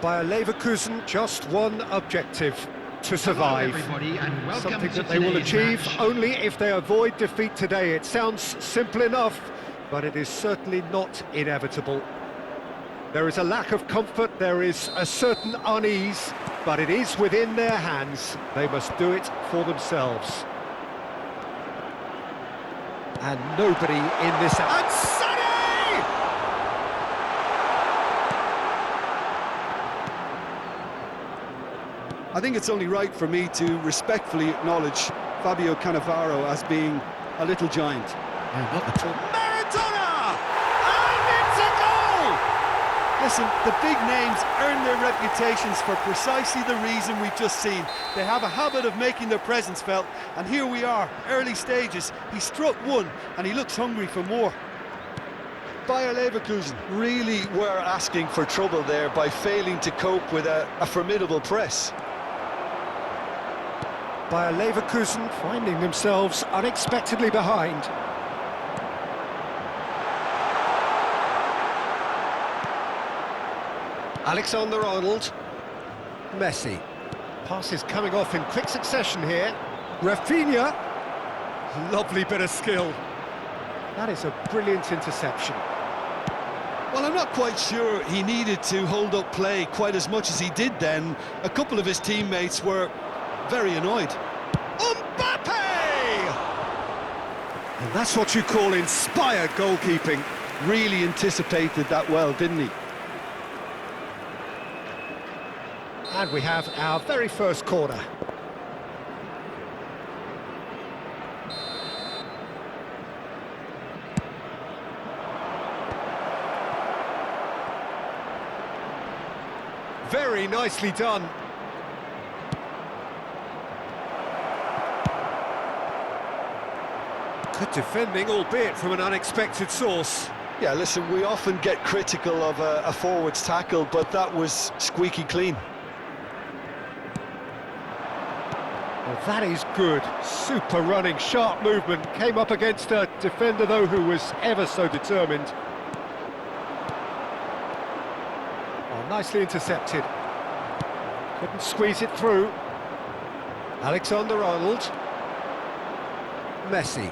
Bayer Leverkusen, just one objective: to survive. Something that they will achieve only if they avoid defeat today. It sounds simple enough, but it is certainly not inevitable. There is a lack of comfort, there is a certain unease, but it is within their hands. They must do it for themselves. And nobody in this... And Sonny! I think it's only right for me to respectfully acknowledge Fabio Cannavaro as being a little giant. No, not at all. Maradona! And it's a goal! Listen, the big names earn their reputations for precisely the reason we've just seen. They have a habit of making their presence felt, and here we are, early stages. He struck one, and he looks hungry for more. Bayer Leverkusen really were asking for trouble there by failing to cope with a formidable press. Bayer Leverkusen finding themselves unexpectedly behind. Alexander-Arnold. Messi. Passes coming off in quick succession here. Rafinha. Lovely bit of skill. That is a brilliant interception. Well, I'm not quite sure he needed to hold up play quite as much as he did then. A couple of his teammates were very annoyed. Mbappe! And that's what you call inspired goalkeeping. Really anticipated that well, didn't he? And we have our very first corner. Very nicely done. Good defending, albeit from an unexpected source. Yeah, listen, we often get critical of a forward's tackle, but that was squeaky clean. Well, that is good. Super running, sharp movement. Came up against a defender, though, who was ever so determined. Oh, nicely intercepted. Couldn't squeeze it through. Alexander-Arnold. Messi.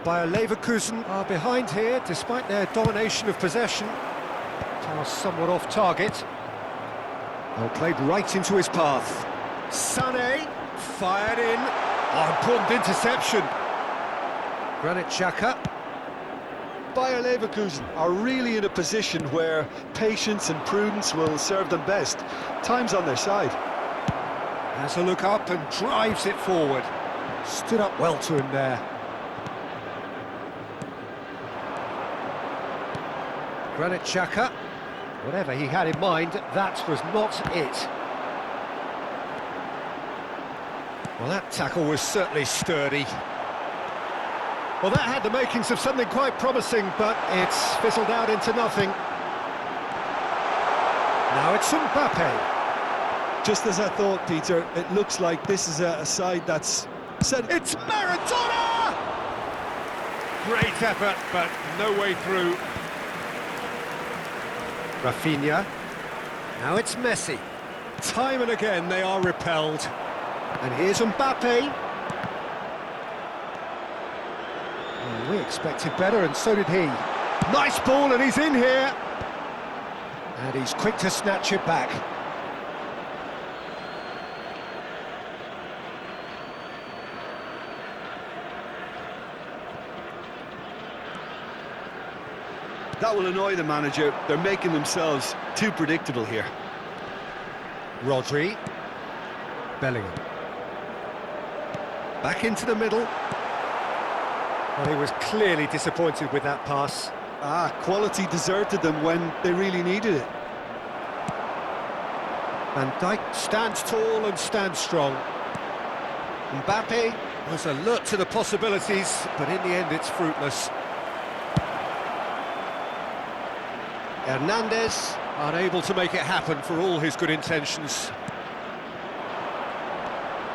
Bayer Leverkusen are behind here, despite their domination of possession. Pass somewhat off target. Well, played right into his path. Sané, fired in. Oh, important interception. Granit Xhaka. Bayer Leverkusen are really in a position where patience and prudence will serve them best. Time's on their side. Has a look up and drives it forward. Stood up well to him there. Granit Xhaka. Whatever he had in mind, that was not it. Well, that tackle was certainly sturdy. Well, that had the makings of something quite promising, but it's fizzled out into nothing. Now it's Mbappe. Just as I thought, Peter, it looks like this is a side that's said... It's Maradona! Great effort, but no way through. Rafinha. Now it's Messi. Time and again they are repelled. And here's Mbappe. Oh, we expected better, and so did he. Nice ball, and he's in here. And he's quick to snatch it back. That will annoy the manager. They're making themselves too predictable here. Rodri. Bellingham. Back into the middle. Well, he was clearly disappointed with that pass. Quality deserted them when they really needed it. Van Dijk stands tall and stands strong. Mbappe was alert to the possibilities, but in the end it's fruitless. Hernandez, unable to make it happen for all his good intentions.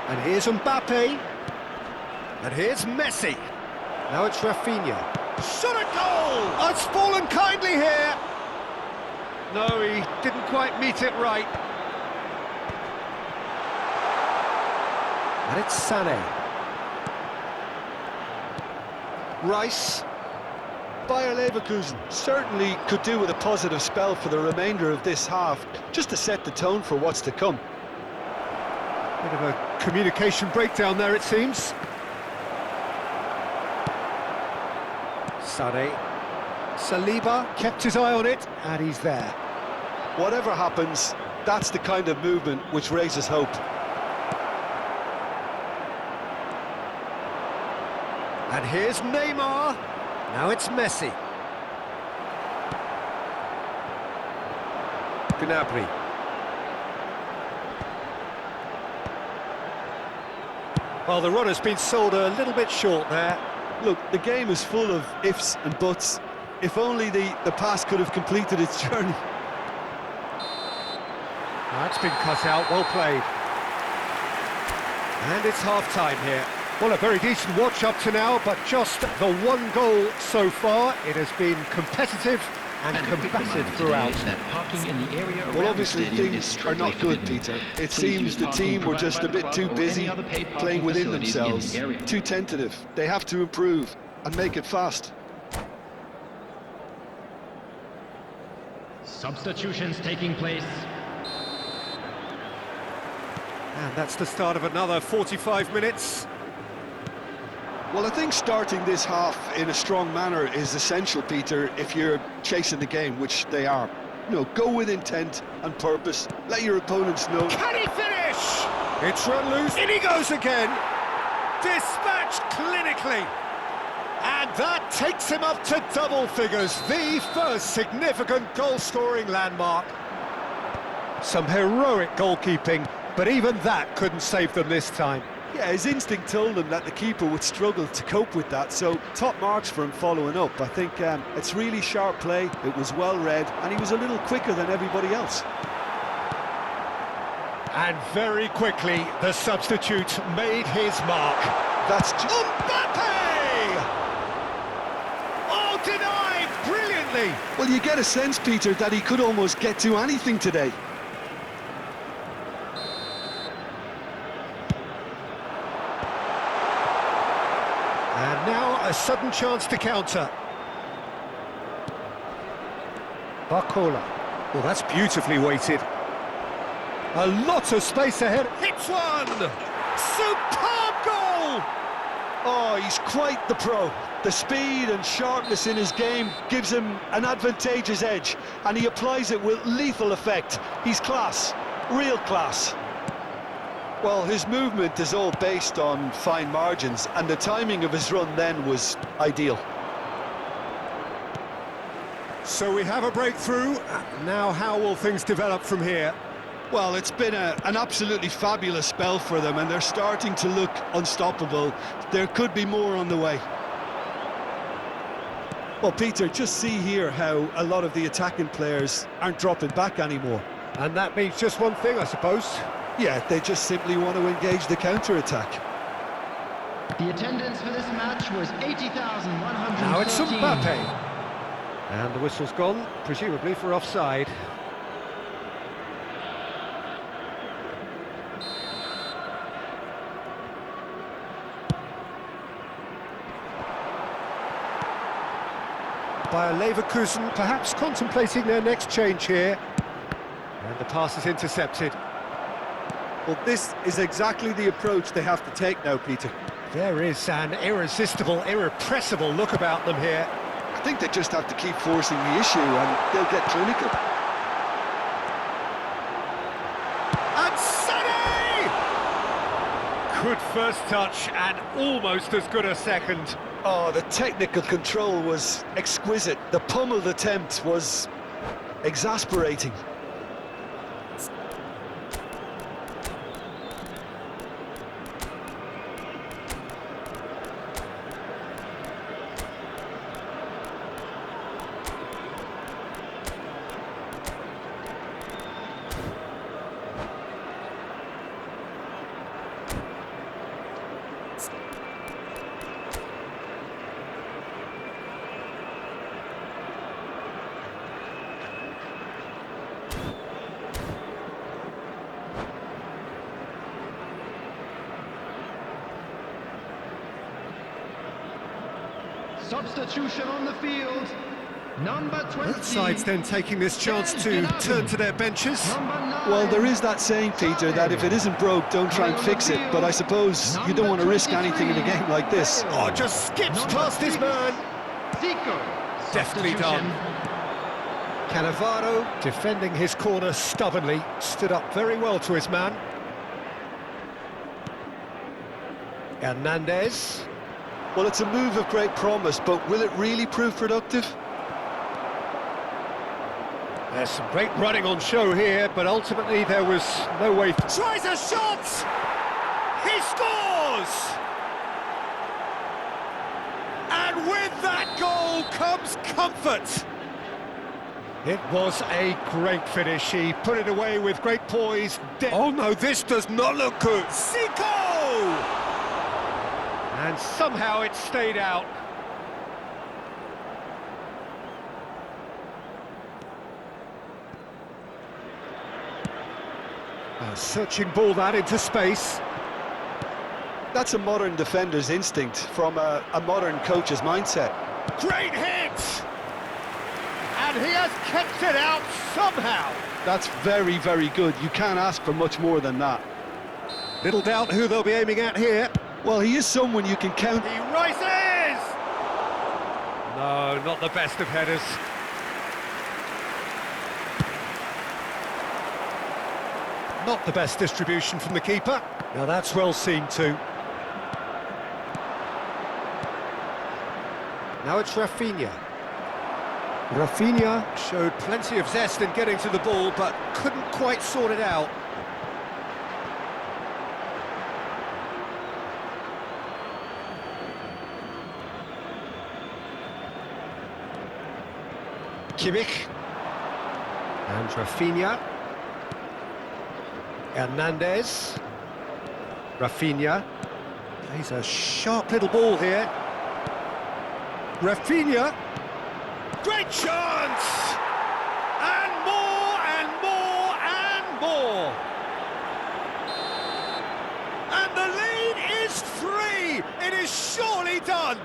And here's Mbappe. And here's Messi. Now it's Rafinha. Shot a goal! Oh, it's fallen kindly here. No, he didn't quite meet it right. And it's Sané. Rice. Bayer Leverkusen certainly could do with a positive spell for the remainder of this half, just to set the tone for what's to come. Bit of a communication breakdown there, it seems. Sané. Saliba kept his eye on it, and he's there. Whatever happens, that's the kind of movement which raises hope. And here's Neymar. Now it's Messi. Gnabry. Well, the runner's been sold a little bit short there. Look, the game is full of ifs and buts. If only the pass could have completed its journey. That's been cut out, well played. And it's half-time here. Well, a very decent watch up to now, but just the one goal so far. It has been competitive and combative throughout. Well, obviously things are not good, Peter. It seems the team were just a bit too busy playing within themselves, too tentative. They have to improve and make it fast. Substitutions taking place. And that's the start of another 45 minutes. Well, I think starting this half in a strong manner is essential, Peter, if you're chasing the game, which they are. You know, go with intent and purpose. Let your opponents know. Can he finish? It's run loose. In he goes again. Dispatched clinically. And that takes him up to double figures. The first significant goal-scoring landmark. Some heroic goalkeeping, but even that couldn't save them this time. Yeah, his instinct told him that the keeper would struggle to cope with that, so top marks for him following up. I think it's really sharp play, it was well read, and he was a little quicker than everybody else. And very quickly, the substitute made his mark. That's Mbappe! Oh, denied brilliantly! Well, you get a sense, Peter, that he could almost get to anything today. And now a sudden chance to counter. Barcola. Well, that's beautifully weighted. A lot of space ahead. Hits one! Superb goal! Oh, he's quite the pro. The speed and sharpness in his game gives him an advantageous edge, and he applies it with lethal effect. He's class, real class. Well, his movement is all based on fine margins, and the timing of his run then was ideal. So we have a breakthrough. Now how will things develop from here? Well, it's been an absolutely fabulous spell for them, and they're starting to look unstoppable. There could be more on the way. Well, Peter, just see here how a lot of the attacking players aren't dropping back anymore. And that means just one thing, I suppose. Yeah, they just simply want to engage the counter-attack. The attendance for this match was 80,113. Now it's Mbappe. And the whistle's gone, presumably for offside. Bayer Leverkusen perhaps contemplating their next change here. And the pass is intercepted. Well, this is exactly the approach they have to take now, Peter. There is an irresistible, irrepressible look about them here. I think they just have to keep forcing the issue and they'll get clinical. And Sané! Good first touch and almost as good a second. Oh, the technical control was exquisite. The pummeled attempt was exasperating. substitution on the field. Number 20. Both sides then taking this chance to turn to their benches. Number 9. Well, there is that saying, Peter, that if it isn't broke, don't try and fix it. But I suppose you don't want to risk anything in a game like this. Oh, just skips past his man. Zico. Deftly done. Cannavaro, defending his corner stubbornly, stood up very well to his man. Hernandez. Well, it's a move of great promise, but will it really prove productive? There's some great running on show here, but ultimately there was no way. Tries a shot! He scores! And with that goal comes comfort. It was a great finish. He put it away with great poise. Oh no, this does not look good. Zico! And somehow it stayed out. A searching ball that into space. That's a modern defender's instinct from a modern coach's mindset. Great hit! And he has kept it out somehow. That's very, very good. You can't ask for much more than that. Little doubt who they'll be aiming at here. Well, he is someone you can count. He rises! No, not the best of headers. Not the best distribution from the keeper. Now that's well seen too. Now it's Rafinha. Rafinha showed plenty of zest in getting to the ball, but couldn't quite sort it out. Kimmich. And Rafinha. Hernandez. Rafinha. Plays a sharp little ball here. Rafinha. Great chance! And more, and more, and more! And the lead is 3! It is surely done!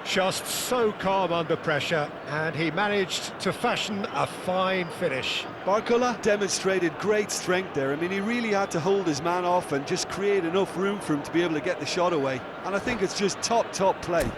Just so calm under pressure, and he managed to fashion a fine finish. Barcola demonstrated great strength there. I mean, he really had to hold his man off and just create enough room for him to be able to get the shot away. And I think it's just top play.